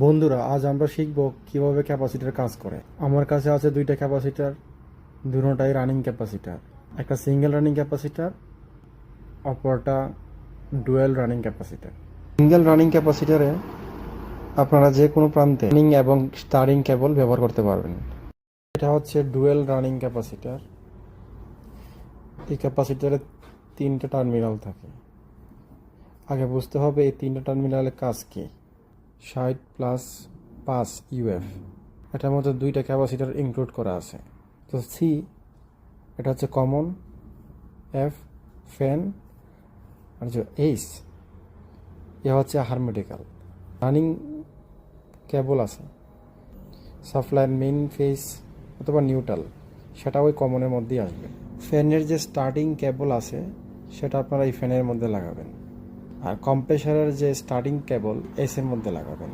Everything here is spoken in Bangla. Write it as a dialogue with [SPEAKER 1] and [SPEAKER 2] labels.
[SPEAKER 1] বন্ধুরা, আজ আমরা শিখব কিভাবে ক্যাপাসিটর কাজ করে। আমার কাছে আছে দুইটা ক্যাপাসিটর, দুটোটাই রানিং ক্যাপাসিটর। একটা সিঙ্গেল রানিং ক্যাপাসিটর, অপরটা dual running capacitor. Single running ক্যাপাসিটরে আপনারা যে কোনো প্রান্তে রানিং এবং স্টারিং কেবল ব্যবহার করতে পারবেন। এটা হচ্ছে ডুয়েল রানিং ক্যাপাসিটর। এই ক্যাপাসিটরে তিনটা টার্মিনাল থাকে। আগে বুঝতে হবে এই তিনটা টার্মিনালের কাজ কি। 60+5 ইউএফ, এটার মধ্যে দুইটা ক্যাপাসিটর ইনক্লুড করা আছে। তো সি, এটা হচ্ছে কমন, এফ ফ্যান, আর যে এইচ, এ হচ্ছে হারমেটিক্যাল। রানিং কেবল আছে, সাপ্লাইয়ের মেইন ফেজ অথবা নিউট্রাল, সেটা ওই কমনের মধ্যেই আসবে। ফ্যানের যে স্টার্টিং কেবল আছে সেটা আপনারা এই ফ্যানের মধ্যে লাগাবেন, আর কম্প্রেসারের যে স্টার্টিং কেবল এস এর মধ্যে লাগাবেন।